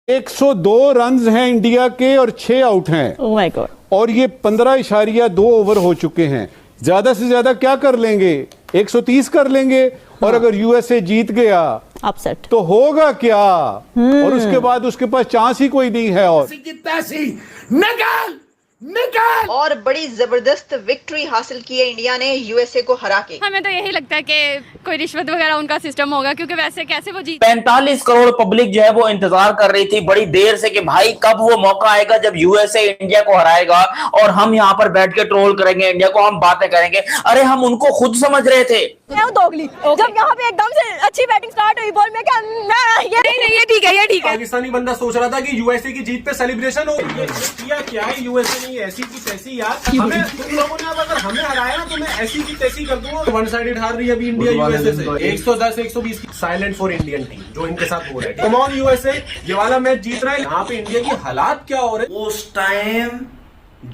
102 runs हैं India के और 6 आउट हैं। Oh my God. और ये 15.2 ओवर हो चुके हैं। ज्यादा से ज्यादा क्या कर लेंगे? 130 कर लेंगे। और अगर यूएसए जीत गया अपसेट तो होगा क्या? और उसके बाद उसके पास चांस ही कोई नहीं है। और निकाल और बड़ी जबरदस्त विक्ट्री हासिल की है इंडिया ने यूएसए को हरा के। हमें तो यही लगता है कि कोई रिश्वत वगैरह उनका सिस्टम होगा, क्योंकि वैसे कैसे वो जीत। 45 करोड़ पब्लिक जो है वो इंतजार कर रही थी बड़ी देर से कि भाई कब वो मौका आएगा जब यूएसए इंडिया को हराएगा और हम यहाँ पर बैठ के ट्रोल करेंगे इंडिया को, हम बातें करेंगे। अरे हम उनको खुद समझ रहे थे। दोगली जब यहाँ पे एकदम से अच्छी बैटिंग स्टार्ट हुई बॉल में क्या ये नहीं ये ठीक है, ये ठीक है। पाकिस्तानी बंदा सोच रहा था कि यूएसए की जीत पे सेलिब्रेशन हो। ये किया क्या है यूएसए ने, ऐसी की तैसी यार। हमें तुम लोगों ने अगर हमें हराया ना तो मैं ऐसी की तैसी कर दूंगा। वन साइडेड हार रही है अभी इंडिया यूएसए से 110 120 की। साइलेंट फॉर इंडियन टीम जो इनके साथ हो रहा है। कम ऑन यूएसए, ये वाला मैच जीत रहा है। यहाँ पे इंडिया की हालात क्या हो रहे हैं? उस टाइम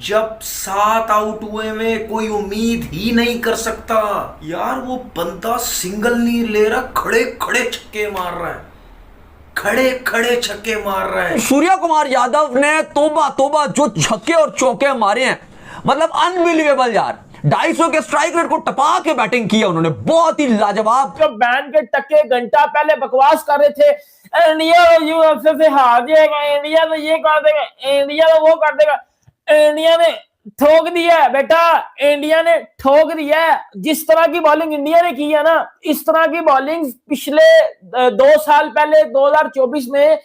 जब 7 आउट हुए में कोई उम्मीद ही नहीं कर सकता यार, वो बंदा सिंगल नहीं ले रहा, खड़े खड़े छक्के मार रहा है, खड़े खड़े छक्के मार रहा है। सूर्या कुमार यादव ने तोबा तोबा जो छक्के और चौके मारे हैं, मतलब अनबिलीवेबल यार। 250 के स्ट्राइक रेट को टपा के बैटिंग की है उन्होंने, बहुत ही लाजवाब। जब बैन के टक्के घंटा पहले बकवास कर रहे थे इंडिया यूएसए से हार जाएगा, इंडिया तो ये कर देगा, इंडिया तो वो कर देगा, इंडिया ने ठोक दिया है बेटा, इंडिया ने ठोक दिया है। जिस तरह की बॉलिंग इंडिया ने की है ना, इस तरह की बॉलिंग पिछले 2 साल पहले 2024 में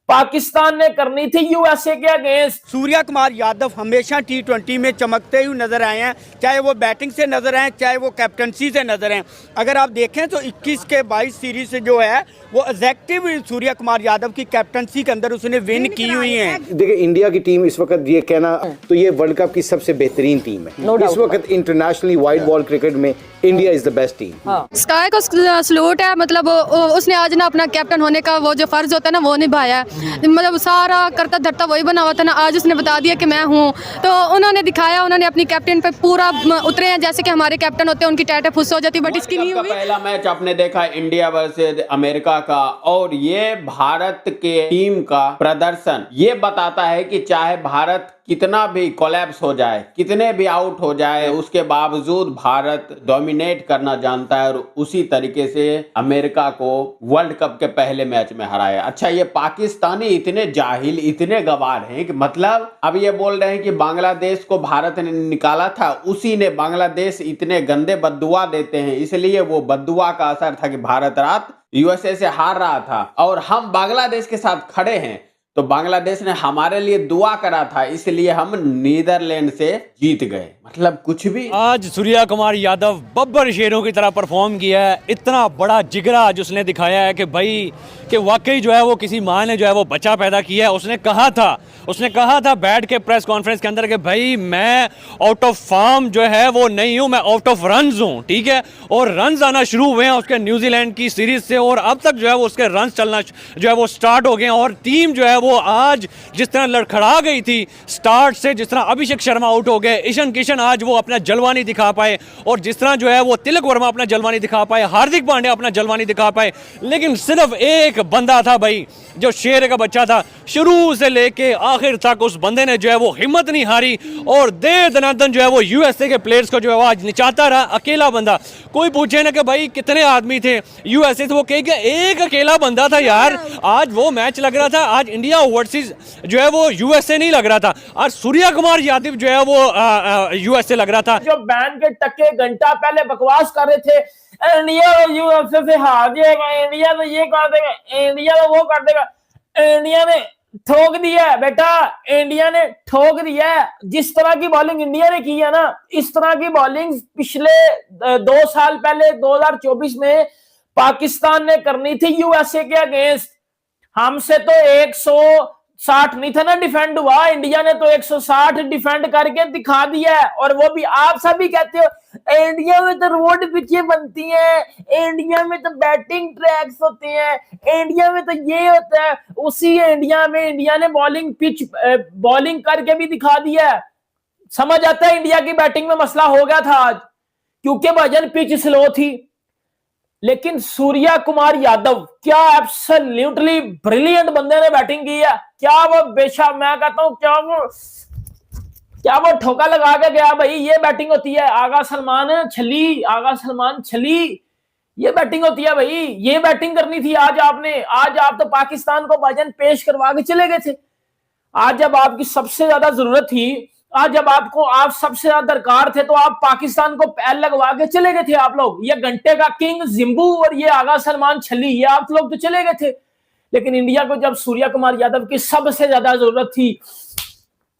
पाकिस्तान ने करनी थी यूएसए के अगेंस्ट। सूर्या कुमार यादव हमेशा T20 में चमकते हुए नजर आए हैं, चाहे वो बैटिंग से नजर आए चाहे वो कैप्टनसी से नजर आए। अगर आप देखें तो 21 के 22 सीरीज से जो है वो एग्जैक्टिव सूर्या कुमार यादव की कैप्टनसी के अंदर उसने विन की हुई है। देखिए इंडिया की टीम इस वक्त ये कहना तो ये वर्ल्ड कप की सबसे बेहतरीन टीम है। इस वक्त इंटरनेशनली वाइड बॉल क्रिकेट में India is the best team. Sky को सलूट है, मतलब उसने आज ना अपना कैप्टन होने का वो जो फर्ज होता है ना वो निभाया है। मतलब सारा करता धरता वही बना हुआ था ना, आज उसने बता दिया कि मैं हूँ। तो उन्होंने दिखाया, उन्होंने अपनी कैप्टन पे पूरा उतरे हैं, जैसे कि हमारे कैप्टन होते हैं उनकी टाइटें फुस हो जाती, बट इसकी नहीं हुई। पहला मैच आपने देखा इंडिया वर्सेस अमेरिका का, और ये भारत के टीम का प्रदर्शन ये बताता है कि चाहे भारत कितना भी कोलैप्स हो जाए, कितने भी आउट हो जाए, उसके बावजूद भारत डोमिनेट करना जानता है और उसी तरीके से अमेरिका को वर्ल्ड कप के पहले मैच में हराया। अच्छा, ये पाकिस्तानी इतने जाहिल, इतने गवार हैं कि मतलब अब ये बोल रहे हैं कि बांग्लादेश को भारत ने निकाला था, उसी ने बांग्लादेश इतने गंदे बद्दुआ देते हैं, इसलिए वो बद्दुआ का असर था कि भारत रात यूएसए से हार रहा था और हम बांग्लादेश के साथ खड़े हैं, तो बांग्लादेश ने हमारे लिए दुआ करा था, इसलिए हम नीदरलैंड से जीत गए। मतलब कुछ भी। आज सूर्या कुमार यादव बब्बर शेरों की तरह परफॉर्म किया है। इतना बड़ा जिगरा आज उसने दिखाया है कि भाई कि वाकई जो है वो किसी माँ ने जो है वो बच्चा पैदा किया है। उसने कहा था बैठ के प्रेस कॉन्फ्रेंस के अंदर कि भाई मैं आउट ऑफ फॉर्म जो है वो नहीं हूँ, मैं आउट ऑफ रन्स हूँ, ठीक है। और रन्स आना शुरू हुए हैं उसके न्यूजीलैंड की सीरीज से, और अब तक जो है वो उसके रन्स चलना जो है वो स्टार्ट हो गए हैं। और टीम जो है वो आज जिस तरह लड़खड़ा गई थी स्टार्ट से, जिस तरह अभिषेक शर्मा आउट हो गए, ईशान किशन आज वो अपना जलवा नहीं दिखा पाए, और जिस तरह जो है वो तिलक वर्मा अपना जलवा नहीं दिखा पाए, हार्दिक पांड्या अपना जलवा नहीं दिखा पाए, लेकिन सिर्फ एक बंदा था भाई जो शेर का बच्चा था, शुरू से लेके आखिर तक उस बंदे ने जो है वो हिम्मत नहीं हारी और दे दनादन जो है वो यूएसए के प्लेयर्स को जो है वो आज निचाता रहा। अकेला बंदा, कोई पूछे ना कि भाई कितने आदमी थे यूएसए से, वो कहेगा एक अकेला बंदा था यार। आज वो मैच लग रहा था, आज इंडिया ओवरसीज जो है वो यूएसए नहीं लग रहा था, आज सूर्या कुमार यादव जो है वो यूएसए लग रहा था। जो बैन के टक्के घंटा पहले बकवास कर रहे थे इंडिया यूएसए से हार जाएगा, इंडिया तो ये कर देगा, इंडिया तो वो कर देगा, इंडिया ने ठोक दिया है बेटा, इंडिया ने ठोक दिया है। जिस तरह की बॉलिंग इंडिया ने की है ना, इस तरह की बॉलिंग पिछले 2 साल पहले 2024 में पाकिस्तान ने करनी थी यूएसए के अगेंस्ट। हमसे तो 160 नहीं था ना डिफेंड हुआ, इंडिया ने तो 160 डिफेंड करके दिखा दिया है। और वो भी आप सभी कहते हो इंडिया में तो रोड पिचें बनती हैं, इंडिया में तो बैटिंग ट्रैक्स होते हैं, इंडिया में तो ये होता है। उसी इंडिया में इंडिया ने बॉलिंग करके भी दिखा दिया है। समझ आता है इंडिया की बैटिंग में मसला हो गया था आज, क्योंकि भजन पिच स्लो थी। लेकिन सूर्या कुमार यादव क्या एब्सोल्युटली ब्रिलियंट बंदे ने बैटिंग की है। क्या वो बेशक, मैं कहता हूं क्या वो ठोका लगा के गया भाई। ये बैटिंग होती है। आगा सलमान छली, ये बैटिंग होती है भाई। ये बैटिंग करनी थी आज आपने। आज आप तो पाकिस्तान को भाईजान पेश करवा के चले गए थे। आज जब आपकी सबसे ज्यादा जरूरत थी, आज जब आप सबसे ज्यादा दरकार थे, तो आप पाकिस्तान को पैर लगवा के चले गए थे आप लोग। ये घंटे का किंग जिम्बू और ये आगा सलमान छली, ये आप लोग तो चले गए थे। लेकिन इंडिया को जब सूर्या कुमार यादव की सबसे ज्यादा जरूरत थी,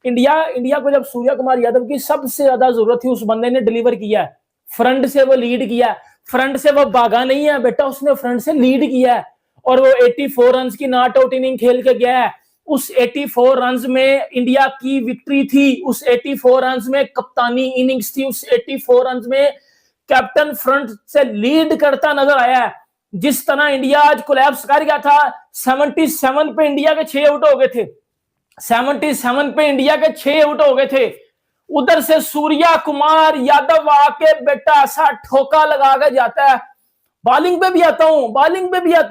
इंडिया को जब सूर्या कुमार यादव की सबसे ज्यादा जरूरत थी, उस बंदे ने डिलीवर किया है। फ्रंट से वो लीड किया है। फ्रंट से वो भागा नहीं है बेटा, उसने फ्रंट से लीड किया है। और वो 84 रन की नॉट आउट इनिंग खेल के गया है। उस 84 रन में इंडिया की विक्ट्री थी। उस 84 रन में कप्तानी इनिंग्स थी। उस 84 रन में कैप्टन फ्रंट से लीड करता नजर आया है। जिस तरह इंडिया आज कोलैप्स कर गया था, 77 पे इंडिया के 6 आउट हो गए थे। 77 पे इंडिया के 6 आउट हो गए थे। उधर से सूर्या कुमार यादव आके बेटा ऐसा ठोका लगा के जाता है। बॉलिंग पे भी आता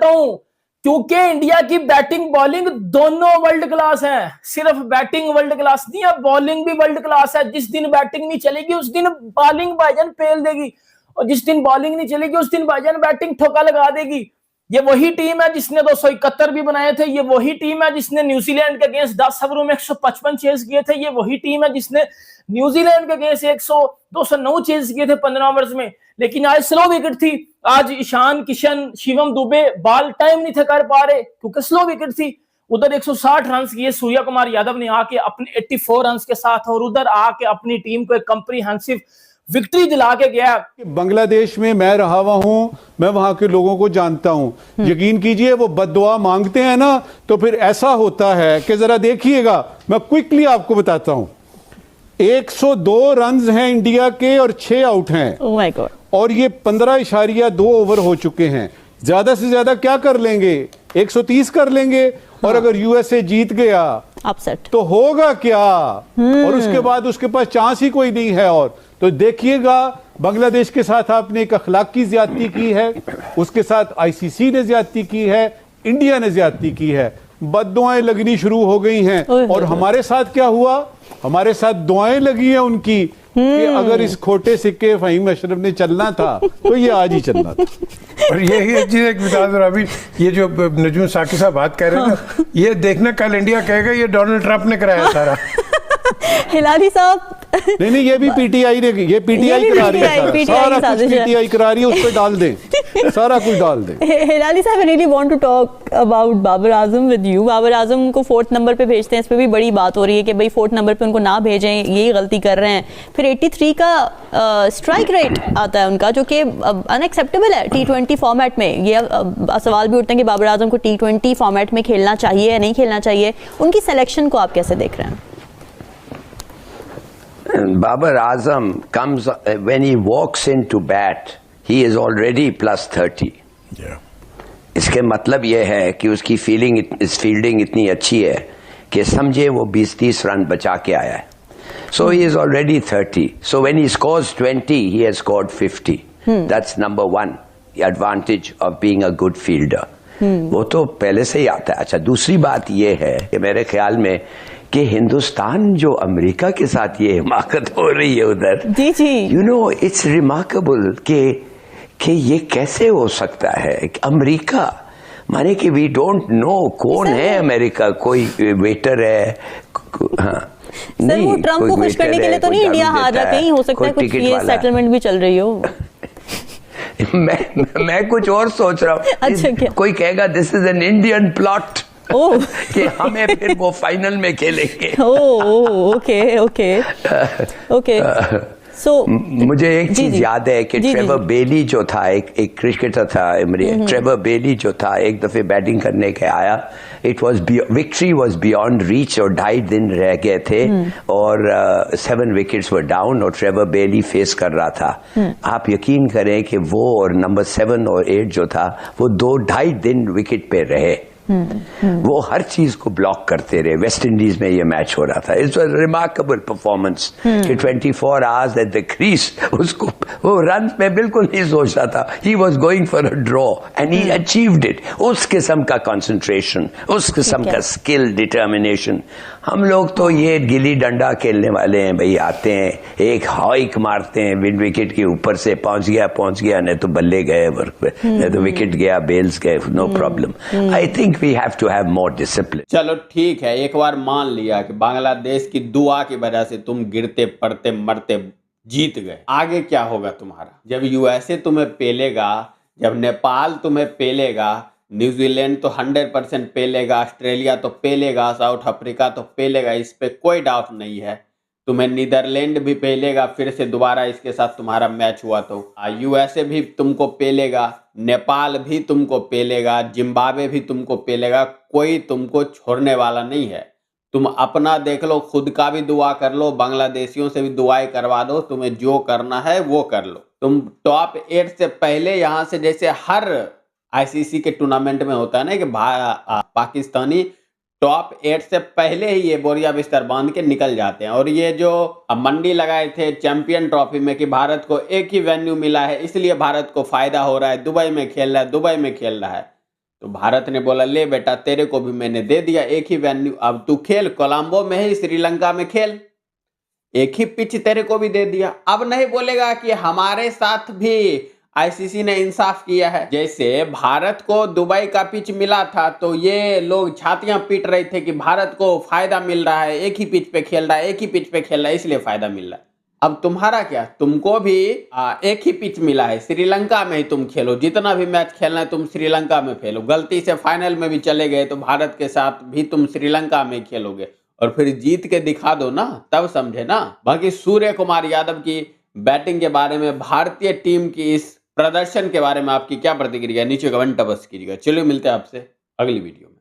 हूं क्योंकि इंडिया की बैटिंग बॉलिंग दोनों वर्ल्ड क्लास है। सिर्फ बैटिंग वर्ल्ड क्लास नहीं है, बॉलिंग भी वर्ल्ड क्लास है। जिस दिन बैटिंग नहीं चलेगी उस दिन बॉलिंग भाईजान फेल देगी, और जिस दिन बॉलिंग नहीं चलेगी उस दिन भाईजान बैटिंग ठोका लगा देगी। ये वही टीम है जिसने 271 भी बनाए थे। ये वही टीम है जिसने न्यूजीलैंड के अगेंस्ट 10 ओवरों में 155 चेज किए थे। ये वही टीम है जिसने न्यूजीलैंड के अगेंस्ट 209 चेज किए थे 15 ओवर्स में। लेकिन आज स्लो विकेट थी। आज ईशान किशन, शिवम दुबे बॉल टाइम नहीं थे कर पा रहे क्योंकि स्लो विकेट थी। उधर 160 रन किए सूर्या कुमार यादव ने आके अपने 84 रन के साथ, और उधर आके अपनी टीम को एक कंप्रीहेंसिव विक्ट्री दिला के गया। बांग्लादेश में मैं रहा हुआ हूं, मैं वहां के लोगों को जानता हूं। यकीन कीजिए वो बद्दुआ मांगते हैं ना, तो फिर ऐसा होता है कि जरा देखिएगा, मैं क्विकली आपको बताता हूं। 102 रन हैं इंडिया के और 6 आउट हैं। Oh my God. और ये 15.2 ओवर हो चुके हैं। ज्यादा से ज्यादा क्या कर लेंगे? 130 कर लेंगे। और अगर यूएसए जीत गया अपसेट तो होगा क्या? और उसके बाद उसके पास चांस ही कोई नहीं है। और तो देखिएगा, बांग्लादेश के साथ आपने एक अखलाकी ज्यादती की है, उसके साथ आईसीसी ने ज्यादती की है, इंडिया ने ज्यादती की है। बद्दुआएं लगनी शुरू हो गई हैं। और हमारे साथ क्या हुआ? हमारे साथ दुआएं लगी हैं उनकी कि अगर इस खोटे सिक्के फहीम अशरफ ने चलना था तो ये आज ही चलना था। और ये चीज एक बता दो अभी, ये जो नजूम साकी साहब बात कर रहे हैं, ये देखना कल इंडिया कहेगा ये डोनाल्ड ट्रंप ने कराया सारा। हिलाली साहब नहीं, ये भी पीटीआई ने, ये पीटीआई करा रही है, सारा कुछ पीटीआई करा रही है, उस पे डाल दें, सारा कुछ डाल दें। हिलाली साहब, I really want to talk about Babar Azam with you. Babar Azam को 4th नंबर पे भेजते हैं, इस पे भी बड़ी बात हो रही है कि भाई 4th नंबर पे उनको ना भेजें, यही गलती कर रहे हैं। फिर 83 का स्ट्राइक रेट आता है उनका, जो कि अनएक्सेप्टेबल है T20 फॉर्मेट में। ये सवाल भी उठते हैं कि बाबर आजम को T20 फॉर्मेट में खेलना चाहिए या नहीं खेलना चाहिए। उनकी सिलेक्शन को आप कैसे देख रहे हैं? Babar Azam comes when he walks into bat, he is already +30. Yeah. इसके मतलब यह है कि उसकी फील्डिंग इतनी अच्छी है कि समझे वो 20-30 रन बचा के आया है. So he is already 30. So when he scores 20, he has scored 50. That's number one, the advantage of being a good fielder. वो तो पहले से ही आता है. अच्छा, दूसरी बात ये है कि मेरे ख्याल में कि हिंदुस्तान जो अमेरिका के साथ ये हिमाकत हो रही है उधर, जी, यू नो, इट्स रिमार्केबल कि ये कैसे हो सकता है। अमेरिका माने कि वी डोंट नो कौन है अमेरिका, कोई वेटर है, हाँ, सर वो ट्रम्प को खुश करने के लिए तो नहीं इंडिया हार रहा, कहीं हो सकता है कुछ ये सेटलमेंट भी चल रही हो। मैं कुछ और सोच रहा हूँ। अच्छा, क्या कोई कहेगा this is an Indian plot कि हमें फिर वो फाइनल में खेलेंगे। ओके। सो मुझे एक चीज याद है कि ट्रेवर बेली जो था, एक क्रिकेटर था, ट्रेवर बेली जो था, एक दफे बैटिंग करने के आया, विक्ट्री वाज बियॉन्ड रीच और 2.5 दिन रह गए थे और 7 विकेट्स वर डाउन और ट्रेवर बेली फेस कर रहा था। आप यकीन करें कि वो और नंबर 7 और 8 जो था वो 2-2.5 दिन विकेट पे रहे वो हर चीज को ब्लॉक करते रहे। वेस्ट इंडीज में ये मैच हो रहा था, इट्स अ रिमार्केबल परफॉर्मेंस कि 24 आवर्स एट द क्रीज, उसको वो रन में बिल्कुल नहीं सोच रहा था, he was going for a draw and he achieved it. उस किस्म का कंसंट्रेशन, उस किस्म का स्किल, डिटर्मिनेशन। हम लोग तो ये गिल्ली डंडा खेलने वाले हैं भाई, आते हैं एक हाइक मारते हैं, मिड विकेट के ऊपर से पहुंच गया, नहीं तो बल्ले गए, नहीं तो विकेट गया, बेल्स गए, no problem. I think we have to have more discipline. चलो ठीक है, एक बार मान लिया कि बांग्लादेश की दुआ की वजह से तुम गिरते पड़ते मरते जीत गए, आगे क्या होगा तुम्हारा? जब यूएसए तुम्हें पेलेगा, जब नेपाल तुम्हें पेलेगा, न्यूजीलैंड तो 100% पेलेगा, ऑस्ट्रेलिया तो पेलेगा, साउथ अफ्रीका तो पेलेगा, इस पे कोई डाउट नहीं है। तुम्हें नीदरलैंड भी पेलेगा, फिर से दोबारा इसके साथ तुम्हारा मैच हुआ तो यूएसए भी तुमको पेलेगा, नेपाल भी तुमको पेलेगा, जिम्बाब्वे भी तुमको पेलेगा, कोई तुमको छोड़ने वाला नहीं है। तुम अपना देख लो, खुद का भी दुआ कर लो, बांग्लादेशियों से भी दुआएं करवा दो, तुम्हें जो करना है वो कर लो। तुम टॉप 8 से पहले यहाँ से, जैसे हर आईसीसी के टूर्नामेंट में होता है ना कि पाकिस्तानी टॉप 8 से पहले ही ये बोरिया बिस्तर बांध के निकल जाते हैं। और ये जो मंडी लगाए थे चैंपियन ट्रॉफी में कि भारत को एक ही वेन्यू मिला है, इसलिए भारत को फायदा हो रहा है, दुबई में खेल रहा है, दुबई में खेल रहा है, तो भारत ने बोला ले बेटा तेरे को भी मैंने दे दिया एक ही वेन्यू, अब तू खेल, कोलंबो में ही श्रीलंका में खेल, एक ही पिच तेरे को भी दे दिया। अब नहीं बोलेगा कि हमारे साथ भी आईसीसी ने इंसाफ किया है। जैसे भारत को दुबई का पिच मिला था तो ये लोग छातियां पीट रहे थे कि भारत को फायदा मिल रहा है, एक ही पिच पे खेल रहा है, एक ही पिच पे खेल रहा है, इसलिए फायदा मिल रहा है। अब तुम्हारा क्या, तुमको भी एक ही पिच मिला है, श्रीलंका में ही तुम खेलो, जितना भी मैच खेलना है तुम श्रीलंका में खेलो। गलती से फाइनल में भी चले गए तो भारत के साथ भी तुम श्रीलंका में खेलोगे, और फिर जीत के दिखा दो ना, तब समझे ना। बाकी सूर्य कुमार यादव की बैटिंग के बारे में, भारतीय टीम की इस प्रदर्शन के बारे में आपकी क्या प्रतिक्रिया, नीचे कमेंट अवश्य कीजिएगा। चलिए मिलते हैं आपसे अगली वीडियो में।